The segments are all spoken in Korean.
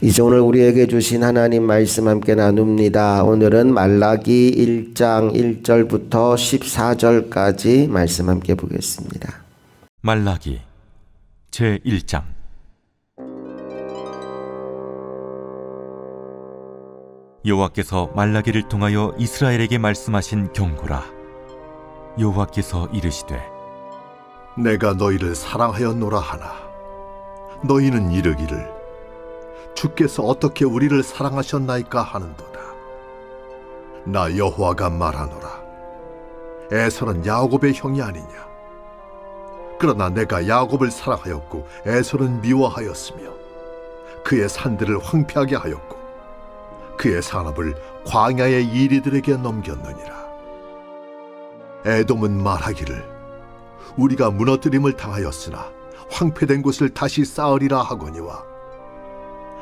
이제 오늘 우리에게 주신 하나님 말씀 함께 나눕니다. 오늘은 말라기 1장 1절부터 14절까지 말씀 함께 보겠습니다. 말라기 제1장. 여호와께서 말라기를 통하여 이스라엘에게 말씀하신 경고라. 여호와께서 이르시되 내가 너희를 사랑하였노라 하나 너희는 이르기를 주께서 어떻게 우리를 사랑하셨나이까 하는도다. 나 여호와가 말하노라. 에서는 야곱의 형이 아니냐. 그러나 내가 야곱을 사랑하였고 에서는 미워하였으며 그의 산들을 황폐하게 하였고 그의 산업을 광야의 이리들에게 넘겼느니라. 에돔은 말하기를 우리가 무너뜨림을 당하였으나 황폐된 곳을 다시 쌓으리라 하거니와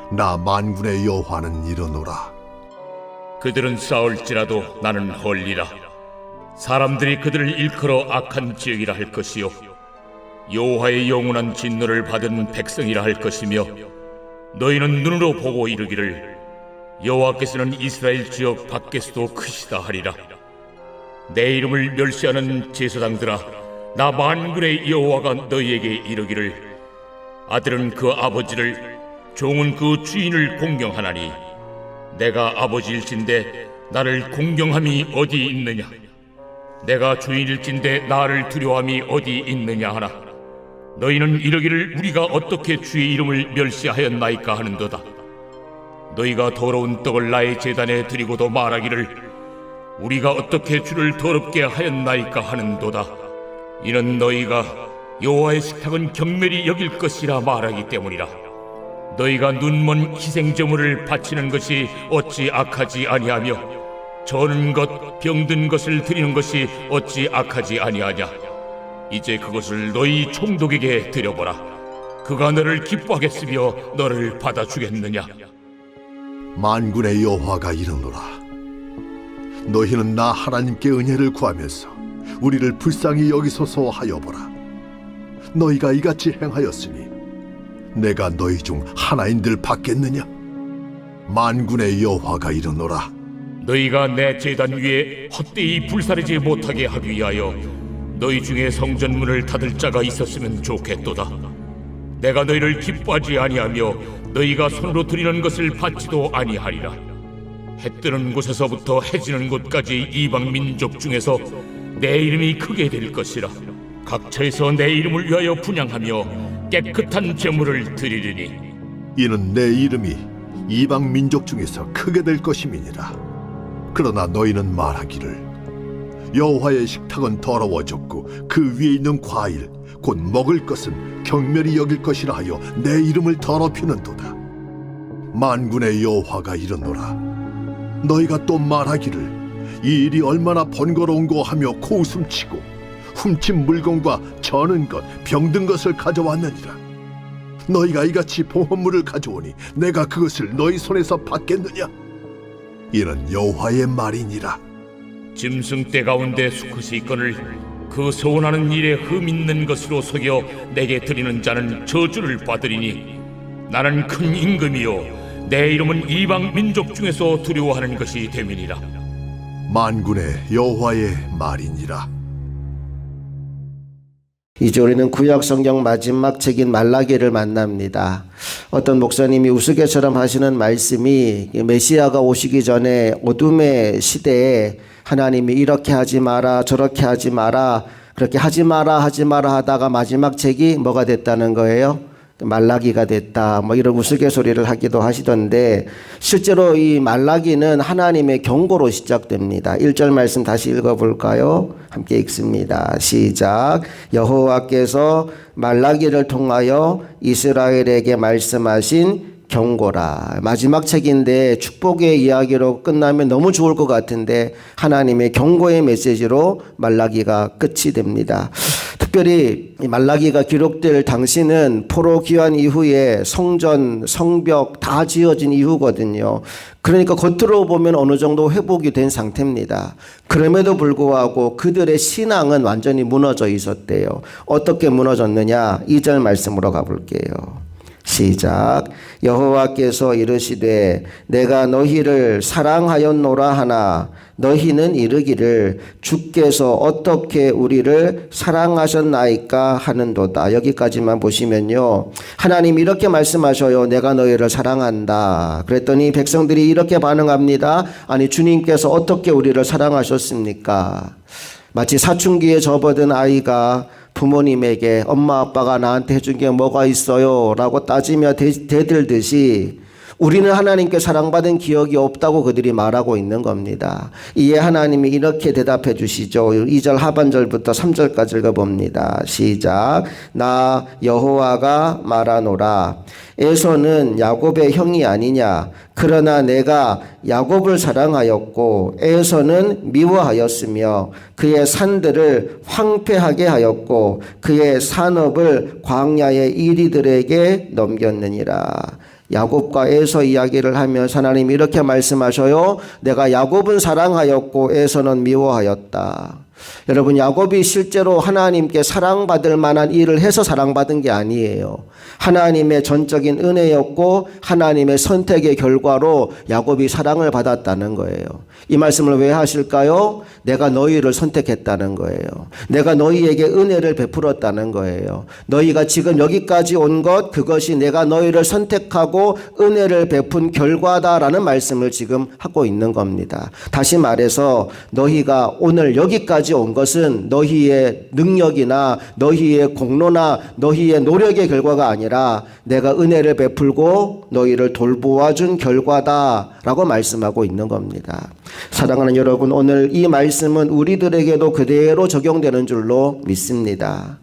나 만군의 여호와는 이르노라. 그들은 싸울지라도 나는 헐리라. 사람들이 그들을 일컬어 악한 지역이라 할 것이요 여호와의 영원한 진노를 받은 백성이라 할 것이며 너희는 눈으로 보고 이르기를 여호와께서는 이스라엘 지역 밖에서도 크시다 하리라. 내 이름을 멸시하는 제사장들아, 나 만군의 여호와가 너희에게 이르기를 아들은 그 아버지를 종은 그 주인을 공경하나니 내가 아버지일진데 나를 공경함이 어디 있느냐. 내가 주인일진데 나를 두려워함이 어디 있느냐 하나 너희는 이르기를 우리가 어떻게 주의 이름을 멸시하였나이까 하는도다. 너희가 더러운 떡을 나의 제단에 드리고도 말하기를 우리가 어떻게 주를 더럽게 하였나이까 하는도다. 이는 너희가 여호와의 식탁은 경멸히 여길 것이라 말하기 때문이라. 너희가 눈먼 희생제물을 바치는 것이 어찌 악하지 아니하며 저는 것 병든 것을 드리는 것이 어찌 악하지 아니하냐. 이제 그것을 너희 총독에게 드려보라. 그가 너를 기뻐하겠으며 너를 받아주겠느냐. 만군의 여호와가 이르노라. 너희는 나 하나님께 은혜를 구하면서 우리를 불쌍히 여기소서 하여보라. 너희가 이같이 행하였으니 내가 너희 중 하나인들 받겠느냐. 만군의 여호와가 이르노라. 너희가 내 제단 위에 헛되이 불사르지 못하게 하기 위하여 너희 중에 성전문을 닫을 자가 있었으면 좋겠도다. 내가 너희를 기뻐하지 아니하며 너희가 손으로 드리는 것을 받지도 아니하리라. 해 뜨는 곳에서부터 해 지는 곳까지 이방 민족 중에서 내 이름이 크게 될 것이라. 각처에서 내 이름을 위하여 분향하며 깨끗한 제물을 드리리니 이는 내 이름이 이방 민족 중에서 크게 될 것임이니라. 그러나 너희는 말하기를 여호와의 식탁은 더러워졌고 그 위에 있는 과일 곧 먹을 것은 경멸히 여길 것이라 하여 내 이름을 더럽히는도다. 만군의 여호와가 이르노라. 너희가 또 말하기를 이 일이 얼마나 번거로운고 하며 코웃음치고 훔친 물건과 저는 것, 병든 것을 가져왔느니라. 너희가 이같이 보험물을 가져오니 내가 그것을 너희 손에서 받겠느냐. 이는 여호와의 말이니라. 짐승 떼 가운데 수컷이 있거늘 그 소원하는 일에 흠 있는 것으로 속여 내게 드리는 자는 저주를 받으리니 나는 큰 임금이요 내 이름은 이방 민족 중에서 두려워하는 것이 됨이니라. 만군의 여호와의 말이니라. 이제 우리는 구약 성경 마지막 책인 말라기를 만납니다. 어떤 목사님이 우스갯처럼 하시는 말씀이 메시아가 오시기 전에 어둠의 시대에 하나님이 이렇게 하지 마라 저렇게 하지 마라 그렇게 하지 마라 하다가 마지막 책이 뭐가 됐다는 거예요? 말라기가 됐다 뭐 이런 우스갯소리를 하기도 하시던데 실제로 이 말라기는 하나님의 경고로 시작됩니다. 1절 말씀 다시 읽어볼까요? 함께 읽습니다. 시작. 여호와께서 말라기를 통하여 이스라엘에게 말씀하신 경고라. 마지막 책인데 축복의 이야기로 끝나면 너무 좋을 것 같은데 하나님의 경고의 메시지로 말라기가 끝이 됩니다. 특별히 말라기가 기록될 당시는 포로 귀환 이후에 성전, 성벽 다 지어진 이후거든요. 그러니까 겉으로 보면 어느 정도 회복이 된 상태입니다. 그럼에도 불구하고 그들의 신앙은 완전히 무너져 있었대요. 어떻게 무너졌느냐? 2절 말씀으로 가볼게요. 시작. 여호와께서 이르시되 내가 너희를 사랑하였노라 하나 너희는 이르기를 주께서 어떻게 우리를 사랑하셨나이까 하는도다. 여기까지만 보시면요, 하나님 이렇게 말씀하셔요. 내가 너희를 사랑한다. 그랬더니 백성들이 이렇게 반응합니다. 아니, 주님께서 어떻게 우리를 사랑하셨습니까? 마치 사춘기에 접어든 아이가 부모님에게 엄마 아빠가 나한테 해준 게 뭐가 있어요? 라고 따지며 대들듯이 우리는 하나님께 사랑받은 기억이 없다고 그들이 말하고 있는 겁니다. 이에 하나님이 이렇게 대답해 주시죠. 2절 하반절부터 3절까지 읽어봅니다. 시작. 나 여호와가 말하노라. 에서는 야곱의 형이 아니냐. 그러나 내가 야곱을 사랑하였고 에서는 미워하였으며 그의 산들을 황폐하게 하였고 그의 산업을 광야의 이리들에게 넘겼느니라. 야곱과 에서 이야기를 하면서 하나님이 이렇게 말씀하셔요. 내가 야곱은 사랑하였고 에서는 미워하였다. 여러분, 야곱이 실제로 하나님께 사랑받을 만한 일을 해서 사랑받은 게 아니에요. 하나님의 전적인 은혜였고 하나님의 선택의 결과로 야곱이 사랑을 받았다는 거예요. 이 말씀을 왜 하실까요? 내가 너희를 선택했다는 거예요. 내가 너희에게 은혜를 베풀었다는 거예요. 너희가 지금 여기까지 온 것, 그것이 내가 너희를 선택하고 은혜를 베푼 결과다라는 말씀을 지금 하고 있는 겁니다. 다시 말해서 너희가 오늘 여기까지 온 것은 너희의 능력이나 너희의 공로나 너희의 노력의 결과가 아니라 내가 은혜를 베풀고 너희를 돌보아준 결과다라고 말씀하고 있는 겁니다. 사랑하는 여러분, 오늘 이 말씀은 우리들에게도 그대로 적용되는 줄로 믿습니다.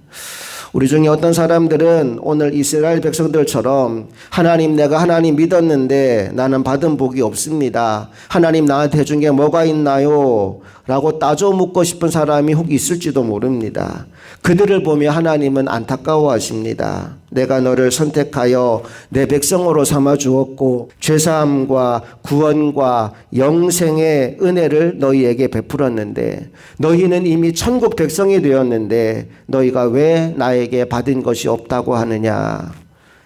우리 중에 어떤 사람들은 오늘 이스라엘 백성들처럼 하나님, 내가 하나님 믿었는데 나는 받은 복이 없습니다. 하나님 나한테 해준 게 뭐가 있나요? 라고 따져 묻고 싶은 사람이 혹 있을지도 모릅니다. 그들을 보며 하나님은 안타까워하십니다. 내가 너를 선택하여 내 백성으로 삼아 주었고 죄사함과 구원과 영생의 은혜를 너희에게 베풀었는데 너희는 이미 천국 백성이 되었는데 너희가 왜 나에게 받은 것이 없다고 하느냐.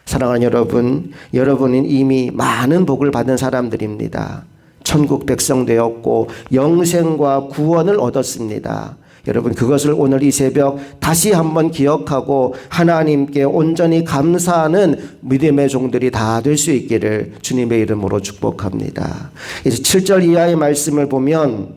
사랑하는 여러분, 여러분은 이미 많은 복을 받은 사람들입니다. 천국 백성 되었고 영생과 구원을 얻었습니다. 여러분, 그것을 오늘 이 새벽 다시 한번 기억하고 하나님께 온전히 감사하는 믿음의 종들이 다 될 수 있기를 주님의 이름으로 축복합니다. 이제 7절 이하의 말씀을 보면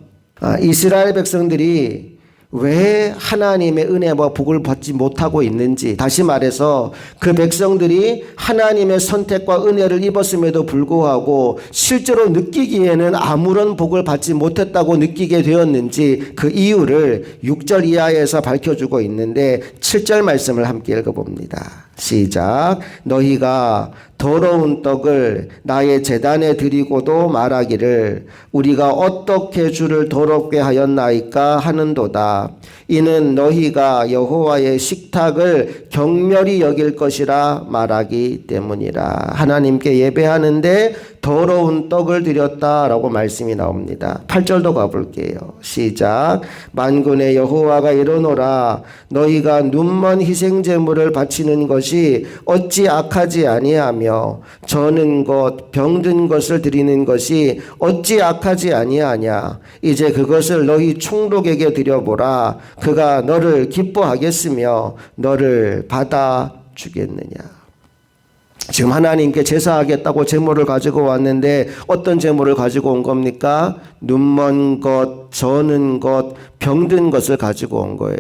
이스라엘 백성들이 왜 하나님의 은혜와 복을 받지 못하고 있는지, 다시 말해서 그 백성들이 하나님의 선택과 은혜를 입었음에도 불구하고 실제로 느끼기에는 아무런 복을 받지 못했다고 느끼게 되었는지 그 이유를 6절 이하에서 밝혀주고 있는데 7절 말씀을 함께 읽어봅니다. 시작. 너희가 더러운 떡을 나의 제단에 드리고도 말하기를 우리가 어떻게 주를 더럽게 하였나이까 하는도다. 이는 너희가 여호와의 식탁을 경멸히 여길 것이라 말하기 때문이라. 하나님께 예배하는데 더러운 떡을 드렸다라고 말씀이 나옵니다. 8절도 가볼게요. 시작. 만군의 여호와가 이르노라. 너희가 눈먼 희생제물을 바치는 것이 어찌 악하지 아니하며 저는 것 병든 것을 드리는 것이 어찌 악하지 아니하냐. 이제 그것을 너희 총독에게 드려보라. 그가 너를 기뻐하겠으며 너를 받아 주겠느냐. 지금 하나님께 제사하겠다고 제물을 가지고 왔는데 어떤 제물을 가지고 온 겁니까? 눈먼 것, 저는 것, 병든 것을 가지고 온 거예요.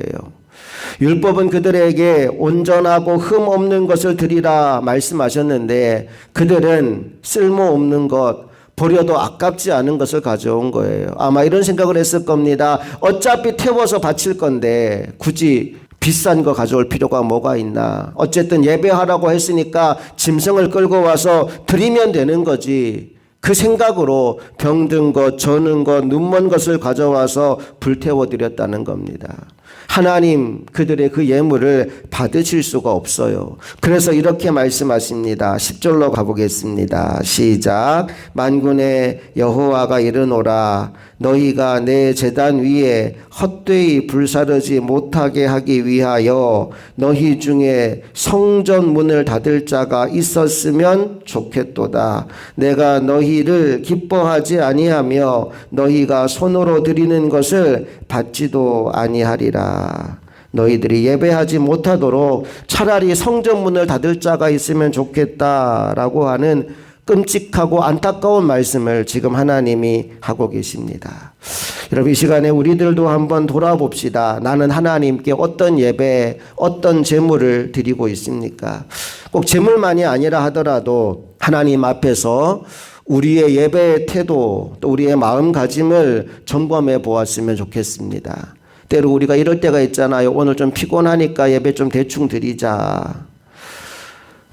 율법은 그들에게 온전하고 흠 없는 것을 드리라 말씀하셨는데 그들은 쓸모없는 것, 버려도 아깝지 않은 것을 가져온 거예요. 아마 이런 생각을 했을 겁니다. 어차피 태워서 바칠 건데 굳이 비싼 거 가져올 필요가 뭐가 있나. 어쨌든 예배하라고 했으니까 짐승을 끌고 와서 드리면 되는 거지. 그 생각으로 병든 것, 저는 것, 눈먼 것을 가져와서 불태워 드렸다는 겁니다. 하나님 그들의 그 예물을 받으실 수가 없어요. 그래서 이렇게 말씀하십니다. 10절로 가보겠습니다. 시작. 만군의 여호와가 이르노라. 너희가 내 제단 위에 헛되이 불사르지 못하게 하기 위하여 너희 중에 성전 문을 닫을 자가 있었으면 좋겠도다. 내가 너희를 기뻐하지 아니하며 너희가 손으로 드리는 것을 받지도 아니하리라. 너희들이 예배하지 못하도록 차라리 성전 문을 닫을 자가 있으면 좋겠다라고 하는 끔찍하고 안타까운 말씀을 지금 하나님이 하고 계십니다. 여러분, 이 시간에 우리들도 한번 돌아봅시다. 나는 하나님께 어떤 예배, 어떤 제물을 드리고 있습니까? 꼭 제물만이 아니라 하더라도 하나님 앞에서 우리의 예배의 태도, 또 우리의 마음가짐을 점검해 보았으면 좋겠습니다. 때로 우리가 이럴 때가 있잖아요. 오늘 좀 피곤하니까 예배 좀 대충 드리자.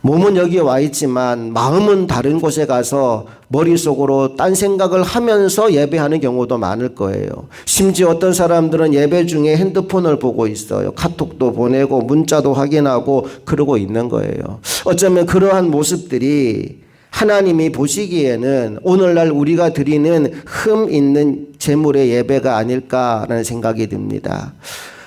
몸은 여기에 와 있지만 마음은 다른 곳에 가서 머릿속으로 딴 생각을 하면서 예배하는 경우도 많을 거예요. 심지어 어떤 사람들은 예배 중에 핸드폰을 보고 있어요. 카톡도 보내고 문자도 확인하고 그러고 있는 거예요. 어쩌면 그러한 모습들이 하나님이 보시기에는 오늘날 우리가 드리는 흠 있는 제물의 예배가 아닐까라는 생각이 듭니다.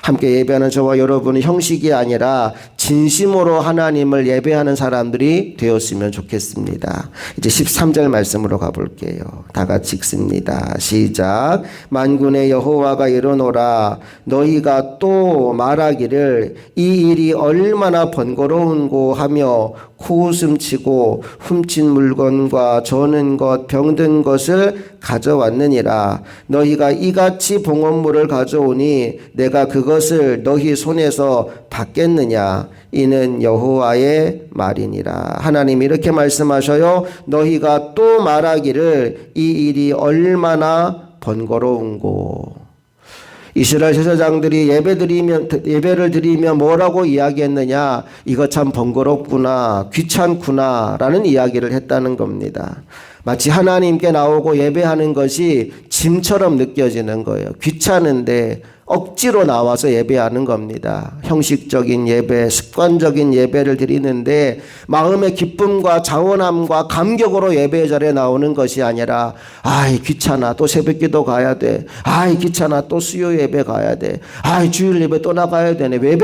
함께 예배하는 저와 여러분은 형식이 아니라 진심으로 하나님을 예배하는 사람들이 되었으면 좋겠습니다. 이제 13절 말씀으로 가볼게요. 다 같이 읽습니다. 시작. 만군의 여호와가 이르노라. 너희가 또 말하기를 이 일이 얼마나 번거로운고 하며 코웃음치고 훔친 물건과 저는 것 병든 것을 가져왔느니라. 너희가 이같이 봉헌물을 가져오니 내가 그것을 너희 손에서 받겠느냐. 이는 여호와의 말이니라. 하나님이 이렇게 말씀하셔요. 너희가 또 말하기를 이 일이 얼마나 번거로운고. 이스라엘 제사장들이 예배를 드리면 뭐라고 이야기했느냐? 이거 참 번거롭구나, 귀찮구나 라는 이야기를 했다는 겁니다. 마치 하나님께 나오고 예배하는 것이 짐처럼 느껴지는 거예요. 귀찮은데 억지로 나와서 예배하는 겁니다. 형식적인 예배, 습관적인 예배를 드리는데 마음의 기쁨과 자원함과 감격으로 예배의 자리에 나오는 것이 아니라 아이 귀찮아 또 새벽기도 가야 돼. 아이 귀찮아 또 수요 예배 가야 돼. 아이 주일 예배 또 나가야 되네. 왜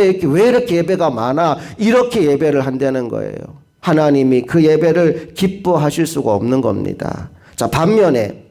이렇게 예배가 많아? 이렇게 예배를 한다는 거예요. 하나님이 그 예배를 기뻐하실 수가 없는 겁니다. 자, 반면에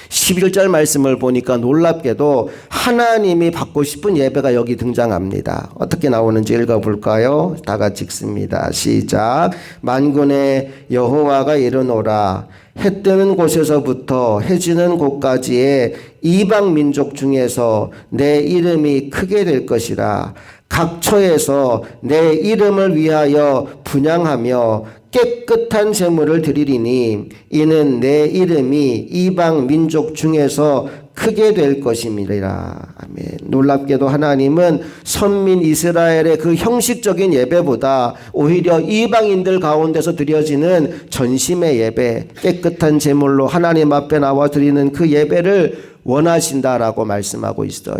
11절 말씀을 보니까 놀랍게도 하나님이 받고 싶은 예배가 여기 등장합니다. 어떻게 나오는지 읽어볼까요? 다 같이 읽습니다. 시작. 만군의 여호와가 이르노라. 해 뜨는 곳에서부터 해 지는 곳까지의 이방 민족 중에서 내 이름이 크게 될 것이라. 각처에서 내 이름을 위하여 분향하며 깨끗한 제물을 드리리니 이는 내 이름이 이방 민족 중에서 크게 될 것임이라. 아멘. 놀랍게도 하나님은 선민 이스라엘의 그 형식적인 예배보다 오히려 이방인들 가운데서 드려지는 전심의 예배, 깨끗한 제물로 하나님 앞에 나와 드리는 그 예배를 원하신다라고 말씀하고 있어요.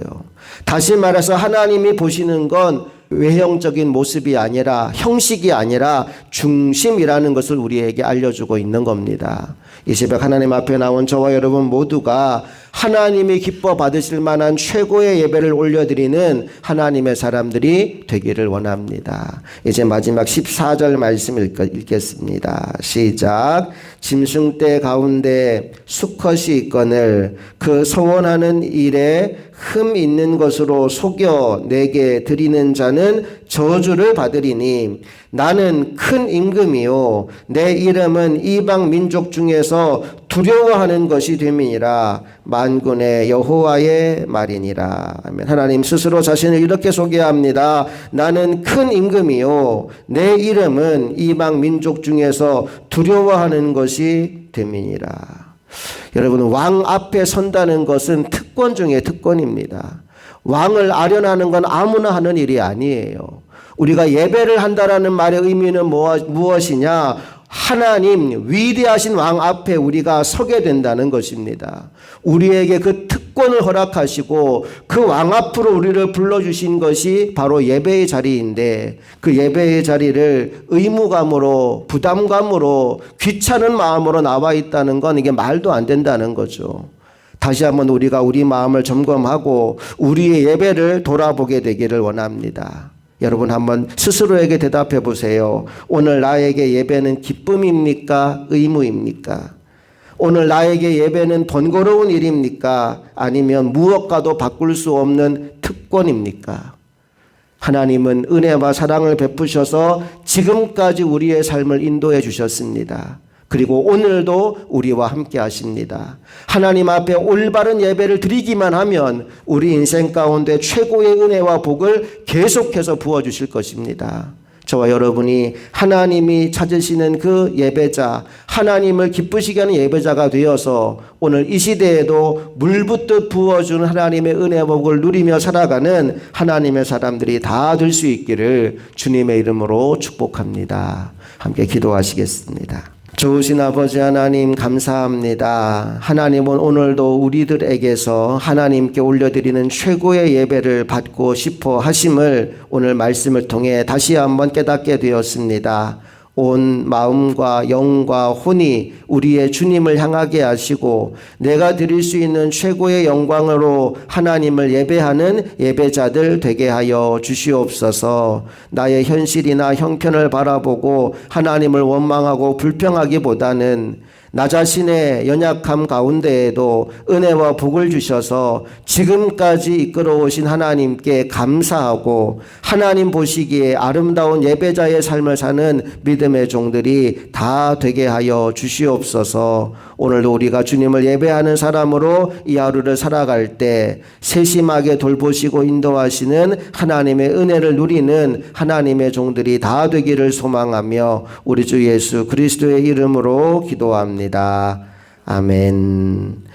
다시 말해서 하나님이 보시는 건 외형적인 모습이 아니라 형식이 아니라 중심이라는 것을 우리에게 알려주고 있는 겁니다. 이 새벽 하나님 앞에 나온 저와 여러분 모두가 하나님이 기뻐 받으실 만한 최고의 예배를 올려드리는 하나님의 사람들이 되기를 원합니다. 이제 마지막 14절 말씀 읽겠습니다. 시작. 짐승떼 가운데 수컷이 있거늘 그 소원하는 일에 흠 있는 것으로 속여 내게 드리는 자는 저주를 받으리니 나는 큰 임금이요 내 이름은 이방 민족 중에서 두려워하는 것이 됨이니라. 만군의 여호와의 말이니라. 아멘. 하나님 스스로 자신을 이렇게 소개합니다. 나는 큰 임금이요 내 이름은 이방 민족 중에서 두려워하는 것이 됨이니라. 여러분, 왕 앞에 선다는 것은 특권 중에 특권입니다. 왕을 아련하는 건 아무나 하는 일이 아니에요. 우리가 예배를 한다라는 말의 의미는 무엇이냐? 하나님 위대하신 왕 앞에 우리가 서게 된다는 것입니다. 우리에게 그 특권 특권을 허락하시고 그 왕 앞으로 우리를 불러주신 것이 바로 예배의 자리인데, 그 예배의 자리를 의무감으로, 부담감으로, 귀찮은 마음으로 나와 있다는 건 이게 말도 안 된다는 거죠. 다시 한번 우리가 우리 마음을 점검하고 우리의 예배를 돌아보게 되기를 원합니다. 여러분 한번 스스로에게 대답해 보세요. 오늘 나에게 예배는 기쁨입니까? 의무입니까? 오늘 나에게 예배는 번거로운 일입니까? 아니면 무엇과도 바꿀 수 없는 특권입니까? 하나님은 은혜와 사랑을 베푸셔서 지금까지 우리의 삶을 인도해 주셨습니다. 그리고 오늘도 우리와 함께 하십니다. 하나님 앞에 올바른 예배를 드리기만 하면 우리 인생 가운데 최고의 은혜와 복을 계속해서 부어주실 것입니다. 저와 여러분이 하나님이 찾으시는 그 예배자, 하나님을 기쁘시게 하는 예배자가 되어서 오늘 이 시대에도 물붓듯 부어주는 하나님의 은혜와 복을 누리며 살아가는 하나님의 사람들이 다 될 수 있기를 주님의 이름으로 축복합니다. 함께 기도하시겠습니다. 좋으신 아버지 하나님 감사합니다. 하나님은 오늘도 우리들에게서 하나님께 올려드리는 최고의 예배를 받고 싶어 하심을 오늘 말씀을 통해 다시 한번 깨닫게 되었습니다. 온 마음과 영과 혼이 우리의 주님을 향하게 하시고 내가 드릴 수 있는 최고의 영광으로 하나님을 예배하는 예배자들 되게 하여 주시옵소서. 나의 현실이나 형편을 바라보고 하나님을 원망하고 불평하기보다는 나 자신의 연약함 가운데에도 은혜와 복을 주셔서 지금까지 이끌어오신 하나님께 감사하고 하나님 보시기에 아름다운 예배자의 삶을 사는 믿음의 종들이 다 되게 하여 주시옵소서. 오늘도 우리가 주님을 예배하는 사람으로 이 하루를 살아갈 때 세심하게 돌보시고 인도하시는 하나님의 은혜를 누리는 하나님의 종들이 다 되기를 소망하며 우리 주 예수 그리스도의 이름으로 기도합니다. 아멘.